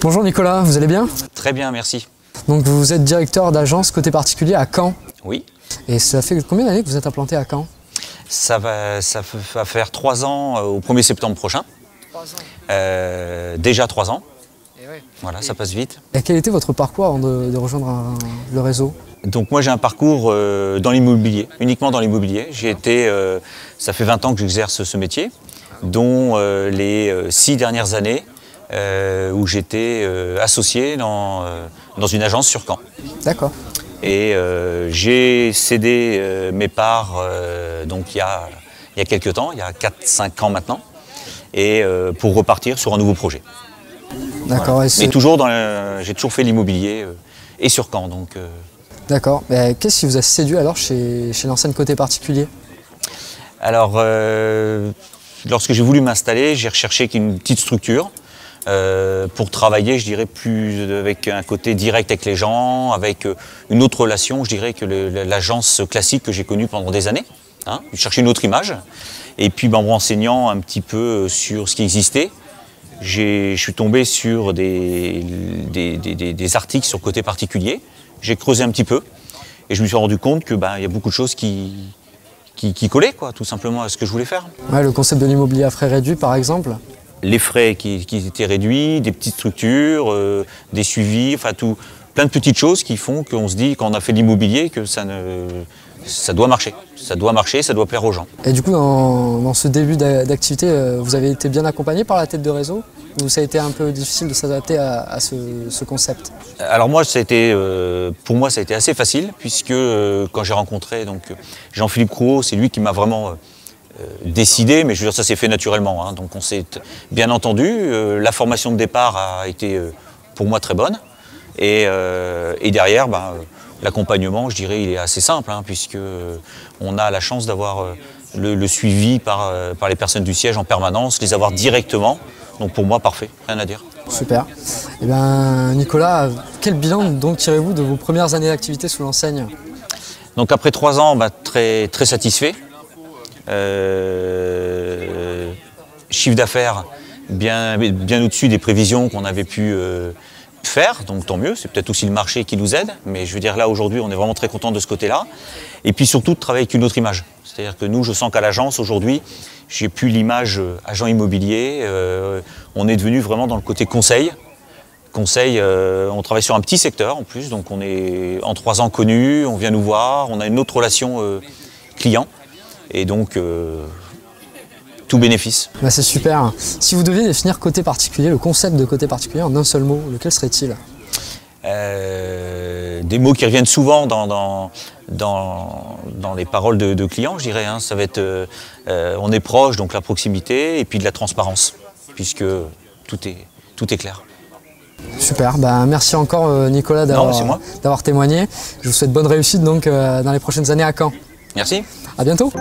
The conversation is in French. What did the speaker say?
Bonjour Nicolas, vous allez bien? Très bien, merci. Donc vous êtes directeur d'agence côté particulier à Caen. Oui. Et ça fait combien d'années que vous êtes implanté à Caen? Ça va faire 3 ans au 1er septembre prochain. 3 ans. Déjà 3 ans. Et ouais. Voilà, ça passe vite. Et quel était votre parcours avant de rejoindre le réseau? Donc moi j'ai un parcours dans l'immobilier, uniquement dans l'immobilier. Ça fait 20 ans que j'exerce ce métier, dont les 6 dernières années où j'étais associé dans une agence sur Caen. D'accord. Et j'ai cédé mes parts donc il y a quelques temps, il y a 4-5 ans maintenant, et pour repartir sur un nouveau projet. D'accord. Voilà. Mais j'ai toujours fait l'immobilier et sur Caen. Donc, D'accord. Qu'est-ce qui vous a séduit alors chez l'enseigne côté particulier? Alors, lorsque j'ai voulu m'installer, j'ai recherché une petite structure pour travailler, je dirais, plus avec un côté direct avec les gens, avec une autre relation, je dirais, que l'agence classique que j'ai connue pendant des années. Hein. Je cherchais une autre image. Et puis, en me renseignant un petit peu sur ce qui existait, je suis tombé sur des articles sur côté particulier. J'ai creusé un petit peu et je me suis rendu compte que y a beaucoup de choses qui collaient, quoi, tout simplement à ce que je voulais faire. Ouais, le concept de l'immobilier à frais réduits par exemple. Les frais qui étaient réduits, des petites structures, des suivis, enfin tout, plein de petites choses qui font qu'on se dit quand on a fait l'immobilier que ça doit marcher. Ça doit marcher, ça doit plaire aux gens. Et du coup dans ce début d'activité, vous avez été bien accompagné par la tête de réseau? Ou ça a été un peu difficile de s'adapter à ce concept? Alors moi, pour moi, ça a été assez facile, puisque quand j'ai rencontré Jean-Philippe Crouot, c'est lui qui m'a vraiment décidé, mais je veux dire, ça s'est fait naturellement. Hein, donc on s'est bien entendu. La formation de départ a été pour moi très bonne. Et derrière, l'accompagnement, je dirais, il est assez simple, hein, puisque on a la chance d'avoir le suivi par les personnes du siège en permanence, les avoir directement. Donc pour moi, parfait, rien à dire. Super. Eh bien, Nicolas, quel bilan donc tirez-vous de vos premières années d'activité sous l'enseigne? Donc après 3 ans, très, très satisfait. Chiffre d'affaires bien au-dessus des prévisions qu'on avait pu faire, donc tant mieux, c'est peut-être aussi le marché qui nous aide, mais je veux dire là aujourd'hui on est vraiment très content de ce côté-là. Et puis surtout de travailler avec une autre image. C'est-à-dire que nous, je sens qu'à l'agence aujourd'hui, j'ai plus l'image agent immobilier, on est devenu vraiment dans le côté conseil. Conseil, on travaille sur un petit secteur en plus, donc on est en 3 ans connus, on vient nous voir, on a une autre relation client, et donc tout bénéfice. C'est super. Si vous deviez définir côté particulier, le concept de côté particulier en un seul mot, lequel serait-il? Des mots qui reviennent souvent dans les paroles de clients, je dirais. Hein. Ça va être, on est proche, donc la proximité, et puis de la transparence, puisque tout est clair. Super, merci encore Nicolas d'avoir témoigné. Je vous souhaite bonne réussite donc, dans les prochaines années à Caen. Merci. À bientôt.